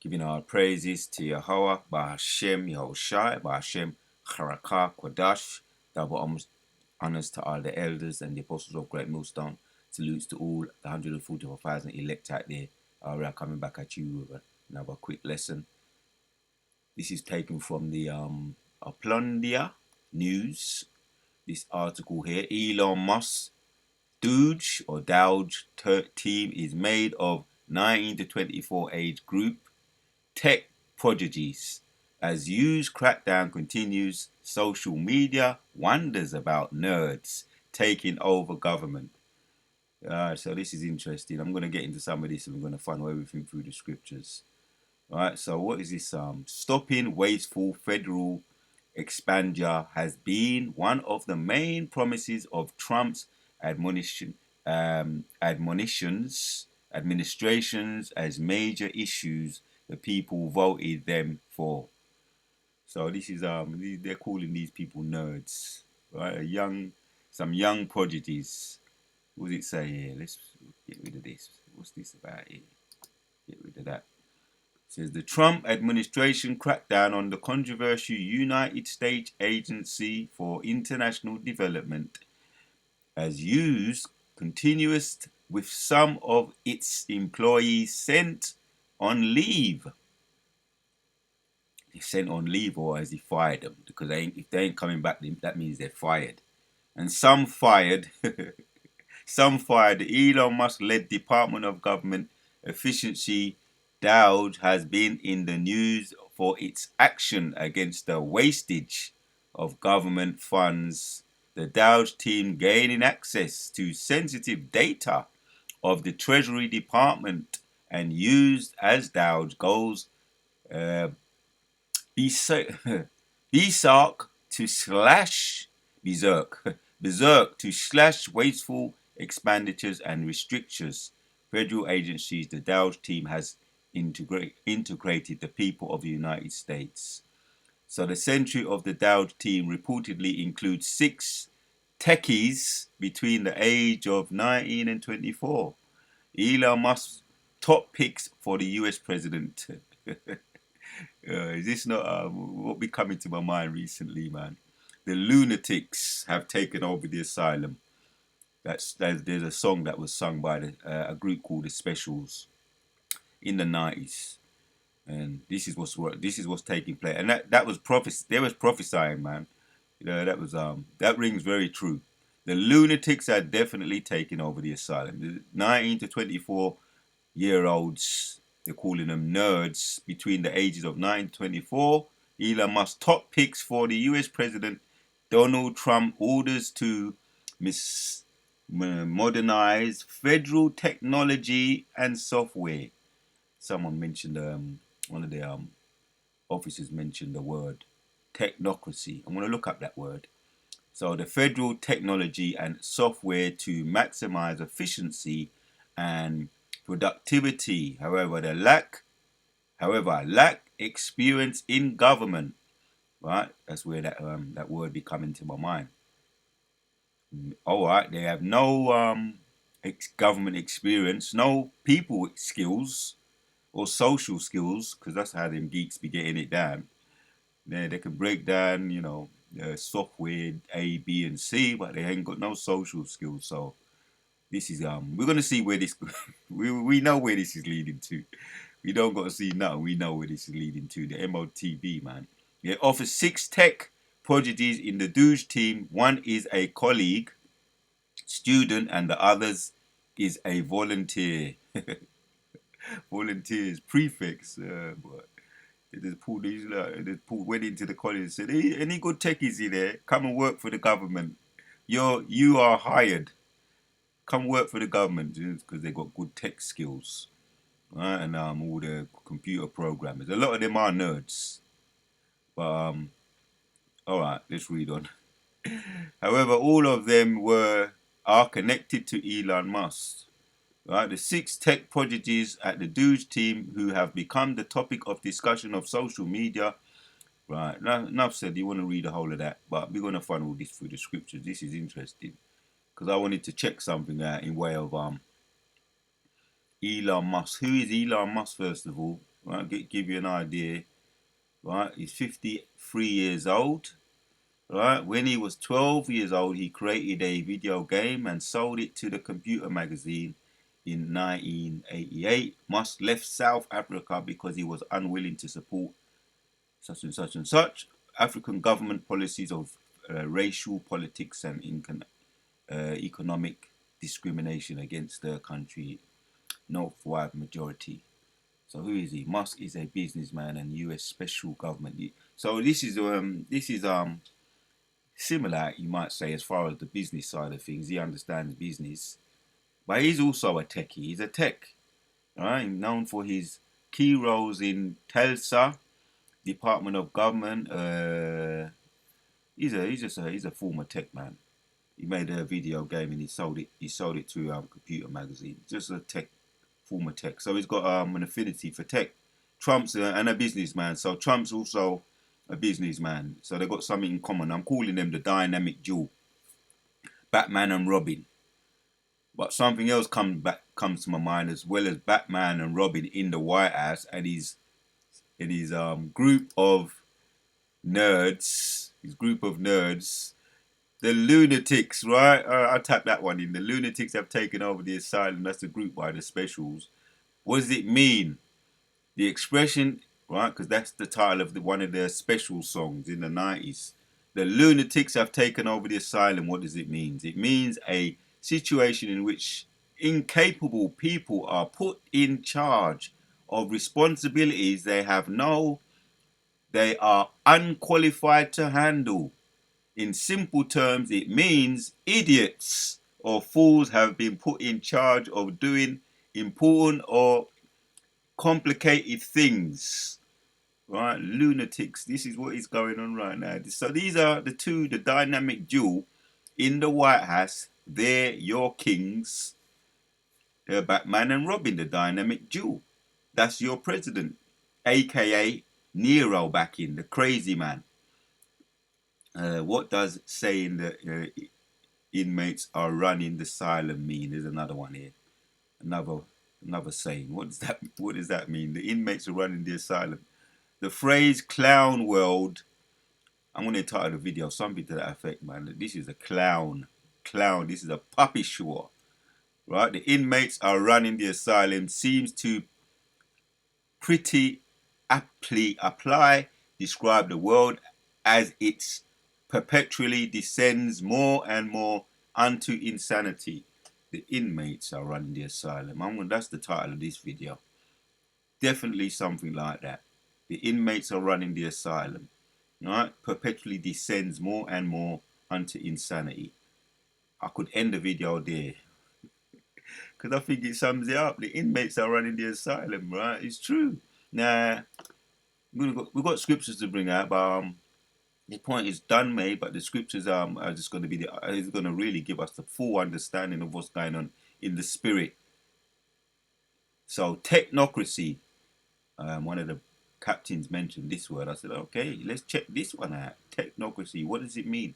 Giving our praises to Yahweh, Bahashem, Yahushai, Bahashem, Harakah, Kodash. Double honors to all the elders and the apostles of Great Millstone. Salutes to all the 144,000 elect out there. We are coming back at you with another quick lesson. This is taken from the Aplondia News. This article here, Elon Musk Doge or Doge team is made of 19 to 24 age group tech prodigies. As used crackdown continues, social media wonders about nerds taking over government. So this is interesting. I'm going to get into some of this and we're going to funnel everything through the scriptures. All right, so what is this? Stopping wasteful federal expenditure has been one of the main promises of Trump's administrations as major issues the people voted them for. So this is they're calling these people nerds, right? Some young prodigies. What does it say here? Let's get rid of this. What's this about here? Get rid of that. It says the Trump administration crackdown on the controversial United States Agency for International Development has used continuous with some of its employees sent on leave. They sent on leave or has he fired them? Because if they ain't coming back, that means they're fired. And some fired, some fired. The Elon Musk-led Department of Government Efficiency Doge has been in the news for its action against the wastage of government funds. The Doge team gaining access to sensitive data of the Treasury Department and used as Doge goals berserk to slash wasteful expenditures and restrictions. Federal agencies, the Doge team has integrated the people of the United States. So the century of the Doge team reportedly includes 6 techies between the age of 19 and 24. Elon Musk's top picks for the US president. Is this not what be coming to my mind recently, man? The lunatics have taken over the asylum. There's a song that was sung by a group called the Specials in the 90s, and this is what's taking place. And that was There was prophesying, man. That rings very true. The lunatics are definitely taking over the asylum. The 19 to 24-year-olds, they're calling them nerds between the ages of 9 to 24. Elon Musk top picks for the US President Donald Trump orders to modernize federal technology and software. Someone mentioned, one of the officers mentioned the word technocracy. I'm going to look up that word. So the federal technology and software to maximize efficiency and productivity. However, lack experience in government. Right, that's where that word be coming to my mind. All right, they have no government experience, no people skills or social skills, because that's how them geeks be getting it down. They can break down, software A, B, and C, but they ain't got no social skills. So this is we're gonna see where this we know where this is leading to. We don't got to see nothing. We know where this is leading to. The MOTB, man. It offers 6 tech prodigies in the Doge team. One is a colleague, student, and the others is a volunteer. Volunteers, prefects. But they just pulled went into the college and said, "Hey, any good techies in there? Come and work for the government. You are hired. Come work for the government because they got good tech skills." Right? And all the computer programmers. A lot of them are nerds. But all right, let's read on. However, all of them are connected to Elon Musk. Right, the 6 tech prodigies at the Doge team who have become the topic of discussion of social media. Right, enough said. You want to read the whole of that, but we're going to funnel this through the scriptures. This is interesting because I wanted to check something out in way of Elon Musk. Who is Elon Musk, first of all? right? Give you an idea, right? He's 53 years old, right? When he was 12 years old, he created a video game and sold it to the computer magazine in 1988. Musk left South Africa because he was unwilling to support such and such and such African government policies of racial politics and economic discrimination against the country not white majority. So who is he? Musk is a businessman and U.S. special government. So this is similar, you might say, as far as the business side of things. He understands business, but he's also a techie. He's a tech, right? Known for his key roles in Telsa, Department of Government. He's a former tech man. He made a video game and he sold it. He sold it to computer magazine. Just a tech, former tech. So he's got an affinity for tech. Trump's and a businessman. So Trump's also a businessman. So they've got something in common. I'm calling them the dynamic duo, Batman and Robin. But something else comes to my mind as well as Batman and Robin in the White House and his group of nerds. His group of nerds. The lunatics, right? I'll tap that one in. The lunatics have taken over the asylum. That's the group by the specials. What does it mean? The expression, right? Because that's the title of one of their special songs in the 90s. The lunatics have taken over the asylum. What does it mean? It means a situation in which incapable people are put in charge of responsibilities they are unqualified to handle. In simple terms, it means idiots or fools have been put in charge of doing important or complicated things. Right? Lunatics. This is what is going on right now. So these are the dynamic duo in the White House. They're your kings. They're Batman and Robin, the dynamic duo. That's your president, aka Nero back in, the crazy man. What does saying that inmates are running the asylum mean? There's another one here. Another saying. What does that mean? The inmates are running the asylum. The phrase clown world, I'm gonna title the video something to that effect, man. This is a clown. Clown, this is a puppy show. Right? The inmates are running the asylum seems to pretty aptly describe the world as it perpetually descends more and more unto insanity. The inmates are running the asylum. That's the title of this video. Definitely something like that. The inmates are running the asylum. Right? Perpetually descends more and more unto insanity. I could end the video there because I think it sums it up. The inmates are running the asylum, right? It's true. Now, we've got scriptures to bring out, but the point is done made. But the scriptures are just going to be is going to really give us the full understanding of what's going on in the spirit. So technocracy, one of the captains mentioned this word. I said, okay, let's check this one out. Technocracy. What does it mean?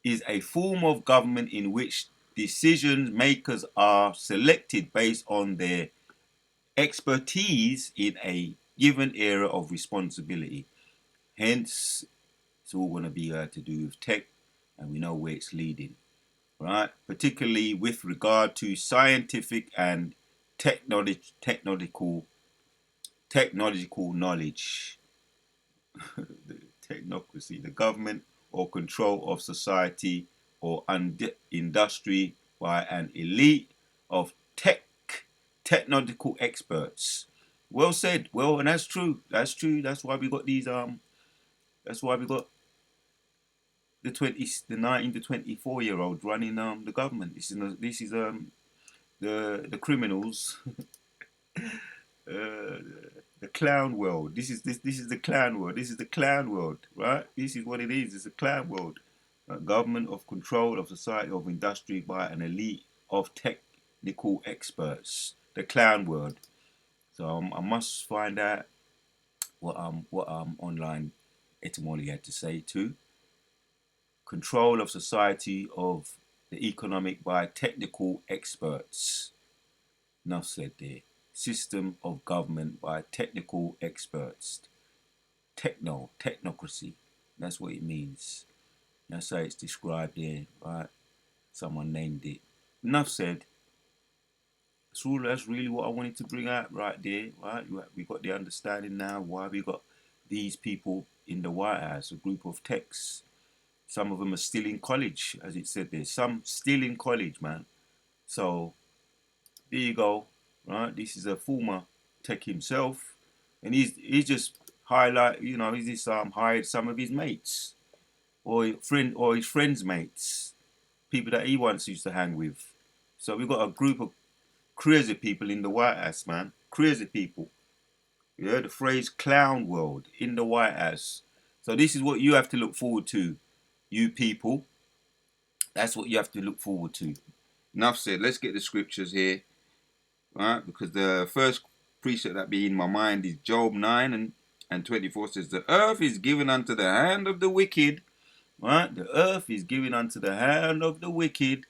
Is a form of government in which decision makers are selected based on their expertise in a given area of responsibility. Hence, it's all going to be to do with tech, and we know where it's leading, right? Particularly with regard to scientific and technological knowledge. The technocracy, the government or control of society or industry by an elite of technological experts. Well said. Well, and that's true. That's true. That's why we got these. That's why we got the 19 to 24-year-olds running the government. This is the criminals. The clown world. This is the clown world. This is the clown world, right? This is what it is. It's a clown world. Government of control of society of industry by an elite of technical experts. The clown world. So I must find out what online etymology had to say too. Control of society of the economic by technical experts. Enough said there. system of government by technical experts. Technocracy. That's what it means. That's how it's described here, right? Someone named it. Enough said. That's really what I wanted to bring out right there, right? We got the understanding now why we got these people in the White House, a group of techs. Some of them are still in college, as it said there. Some still in college, man. So there you go, right? This is a former tech himself, and he's just he's just hired some of his mates or his friends' mates, people that he once used to hang with. So we've got a group of crazy people in the White House, man. Crazy people. Yeah, the phrase clown world in the White House. So this is what you have to look forward to, you people. That's what you have to look forward to. Enough said. Let's get the scriptures here, right? Because the first precept that be in my mind is Job 9 and 24 says, the earth is given unto the hand of the wicked, right? The earth is given unto the hand of the wicked.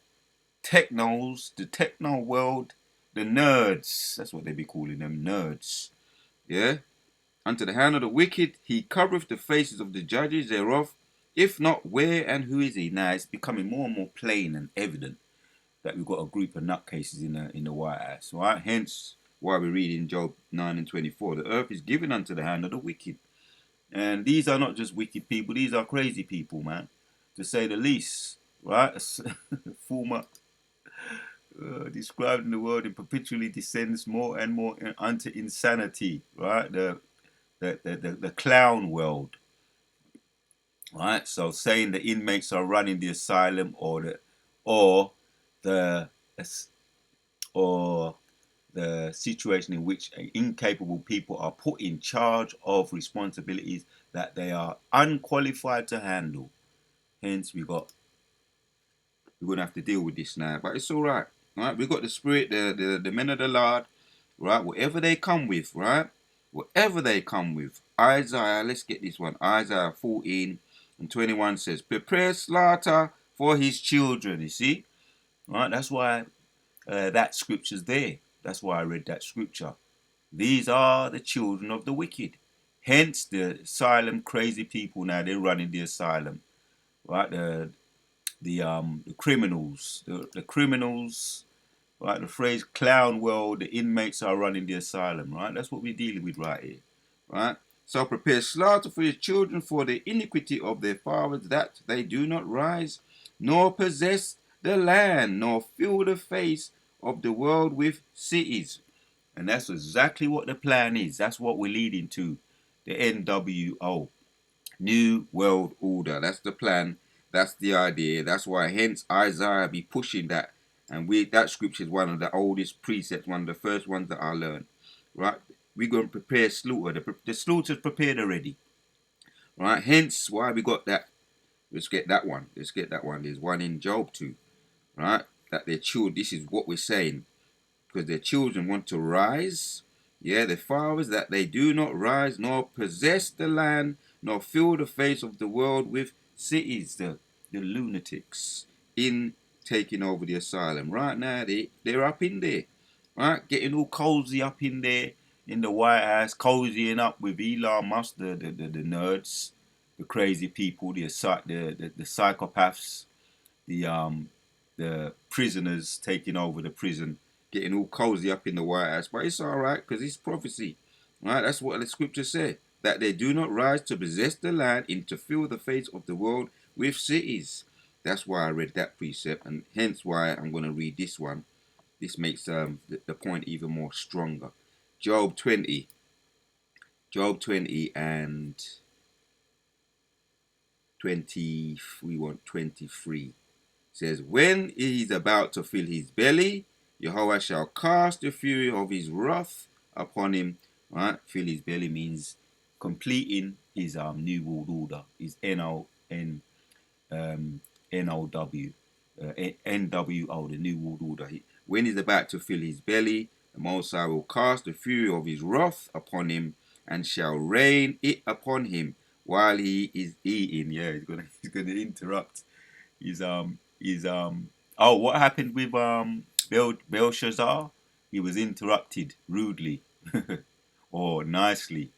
Technos, the techno world, the nerds. That's what they be calling them, nerds. Yeah? Unto the hand of the wicked, he covereth the faces of the judges thereof. If not, where and who is he? Now it's becoming more and more plain and evident that we've got a group of nutcases in the White House, right? Hence why we read in Job 9 and 24, the earth is given unto the hand of the wicked. And these are not just wicked people, these are crazy people, man, to say the least, right? Former described in the world and perpetually descends more and more unto insanity, right? The clown world, right? So saying the inmates are running the asylum or the or the situation in which incapable people are put in charge of responsibilities that they are unqualified to handle. Hence, we're gonna have to deal with this now, but it's all right. Right, we got the spirit, the men of the Lord, right? Whatever they come with, right? Whatever they come with. Isaiah, let's get this one. Isaiah 14 and 21 says, prepare slaughter for his children. You see, right? That's why that scripture's there. That's why I read that scripture. These are the children of the wicked. Hence the asylum crazy people now, they're running the asylum. Right? The criminals. The criminals, right? The phrase clown world, the inmates are running the asylum, right? That's what we're dealing with right here. Right? So prepare slaughter for your children for the iniquity of their fathers, that they do not rise, nor possess the land, nor fill the face of the world with cities. And that's exactly what the plan is. That's what we're leading to. The NWO. New World Order. That's the plan. That's the idea. That's why hence Isaiah be pushing that. And that scripture is one of the oldest precepts, one of the first ones that I learned. Right? We're going to prepare slaughter. The slaughter's prepared already. Right? Hence why we got that. Let's get that one. Let's get that one. There's one in Job too. Right? That their children, this is what we're saying. Because their children want to rise. Yeah, their fathers, that they do not rise, nor possess the land, nor fill the face of the world with cities, the lunatics, in taking over the asylum. Right now, they're up in there, right? Getting all cozy up in there in the White House, cozying up with Elon Musk, the nerds, the crazy people, the psychopaths, the prisoners taking over the prison, getting all cozy up in the White House. But it's all right because it's prophecy, right? That's what the scripture said, that they do not rise to possess the land and to fill the face of the world with cities. That's why I read that precept, and hence why I'm going to read this one. This makes the point even more stronger. Job 20 and 20, we want 23. Says, when he is about to fill his belly, Jehovah shall cast the fury of his wrath upon him. Right? Fill his belly means completing his new world order, his NOW, NWO, the new world order. When he's about to fill his belly, the Most High will cast the fury of his wrath upon him, and shall rain it upon him while he is eating. Yeah, he's gonna interrupt. He's oh, what happened with Belshazzar? he was interrupted rudely or nicely,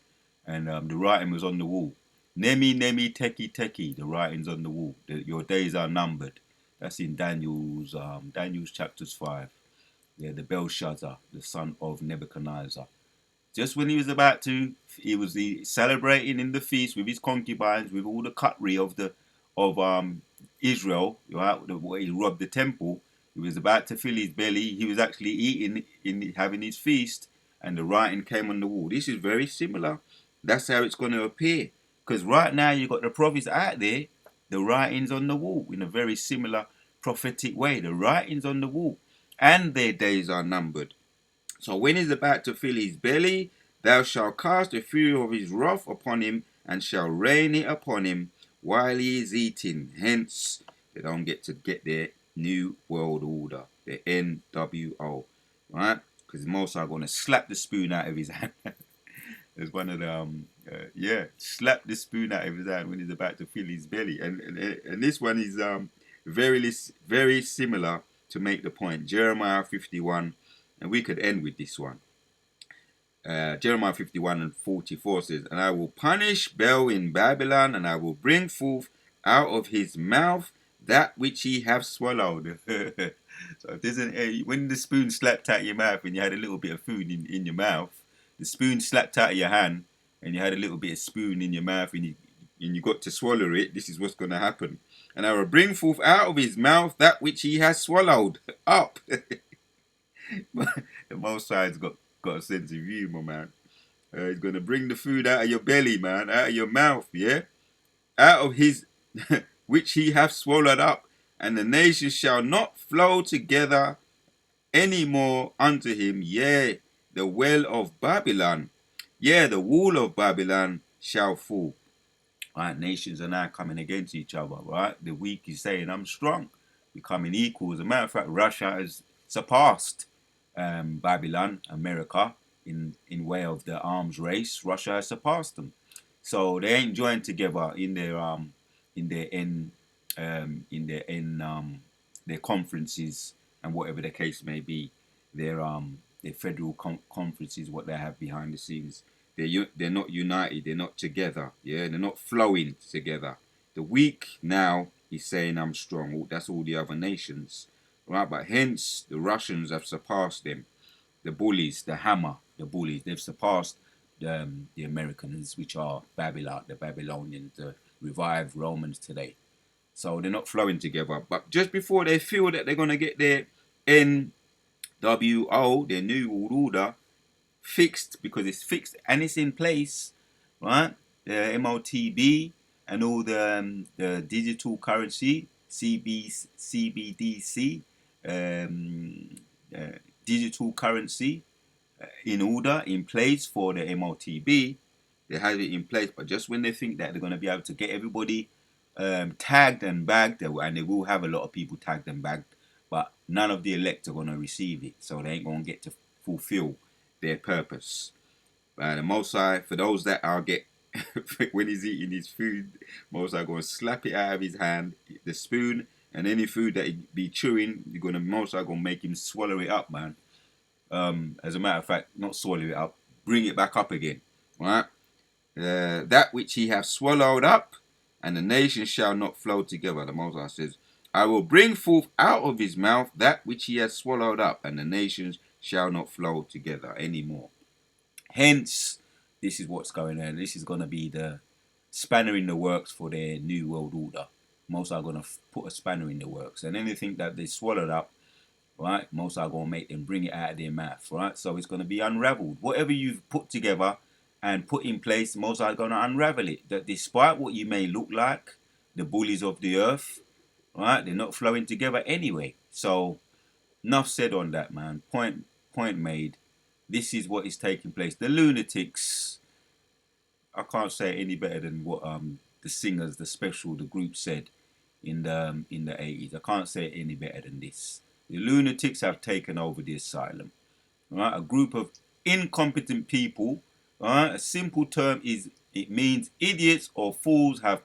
and the writing was on the wall. Nemi, nemi, teki, teki. The writing's on the wall. Your days are numbered. That's in Daniel's chapters 5. Yeah, the Belshazzar, the son of Nebuchadnezzar. Just when he was about to, he was celebrating in the feast with his concubines, with all the cutlery of Israel. Right, where he robbed the temple. He was about to fill his belly. He was actually eating, having his feast, and the writing came on the wall. This is very similar. That's how it's going to appear. Because right now you've got the prophets out there, the writings on the wall in a very similar prophetic way. The writings on the wall, and their days are numbered. So when he's about to fill his belly, thou shalt cast the fury of his wrath upon him, and shall rain it upon him while he is eating. Hence, they don't get their new world order, the NWO, right? Because most are going to slap the spoon out of his hand. There's one of the slap the spoon out of his hand when he's about to fill his belly, and this one is very similar to make the point. Jeremiah 51. And we could end with this one. Jeremiah 51 and 44 says, and I will punish Bel in Babylon, and I will bring forth out of his mouth that which he have swallowed. So if there's when the spoon slapped out your mouth and you had a little bit of food in your mouth, the spoon slapped out of your hand and you had a little bit of spoon in your mouth and you got to swallow it, this is what's going to happen. And I will bring forth out of his mouth that which he has swallowed up. The Most High's got a sense of humor, man. He's going to bring the food out of your belly, man, out of your mouth, yeah? Out of his, which he hath swallowed up, and the nations shall not flow together any more unto him. Yea, the well of Babylon, yea, the wall of Babylon shall fall. Right, nations are now coming against each other, right? The weak is saying, I'm strong, becoming equal. As a matter of fact, Russia has surpassed Babylon, America, in way of the arms race. Russia has surpassed them, so they ain't joined together in their their conferences and whatever the case may be. Their federal conferences, what they have behind the scenes. They're not united. They're not together. Yeah, they're not flowing together. The weak now is saying I'm strong. That's all the other nations. Right, but hence the Russians have surpassed them. The bullies, the hammer, the bullies, they've surpassed the Americans, which are Babylon, the Babylonians, the revived Romans today. So they're not flowing together. But just before they feel that they're going to get their NWO, their New World Order, fixed, because it's fixed and it's in place, right? The MOTB and all the digital currency, CBDC, digital currency in order, in place for the MOTB. They have it in place, but just when they think that they're going to be able to get everybody tagged and bagged, and they will have a lot of people tagged and bagged, but none of the elect are going to receive it, so they ain't going to get to fulfill their purpose. The Most High, for those that are when he's eating his food, Most High going to slap it out of his hand, the spoon, and any food that he be chewing, you're going to Most High going to make him swallow it up, man. As a matter of fact, not swallow it up, bring it back up again, right? That which he hath swallowed up, and the nations shall not flow together. The Most High says, I will bring forth out of his mouth that which he has swallowed up, and the nations shall not flow together anymore. Hence, this is what's going on. This is going to be the spanner in the works for their new world order. Most are going to put a spanner in the works, and anything that they swallowed up, right, most are going to make them bring it out of their mouth, right? So it's going to be unraveled. Whatever you've put together and put in place, most are going to unravel it. That despite what you may look like, the bullies of the earth, right, they're not flowing together anyway. So enough said on that, man. Point made. This is what is taking place. The lunatics, I can't say it any better than what the singers, the group said in the 80s. I can't say it any better than this. The lunatics have taken over the asylum. Right? A group of incompetent people. Right? A simple term is, it means idiots or fools have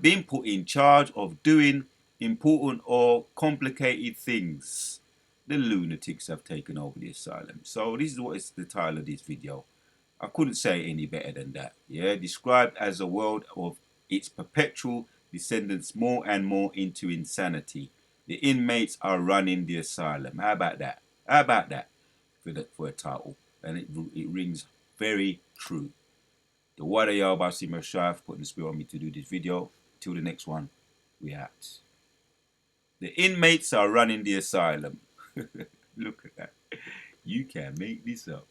been put in charge of doing important or complicated things. the lunatics have taken over the asylum. So this is what is the title of this video. I couldn't say any better than that. Yeah, described as a world of its perpetual descendants more and more into insanity. The inmates are running the asylum. How about that? How about that for a title? And it rings very true. The water y'all about to see my chef putting the spirit on me to do this video. Till the next one, we out. The inmates are running the asylum. Look at that. You can make this up.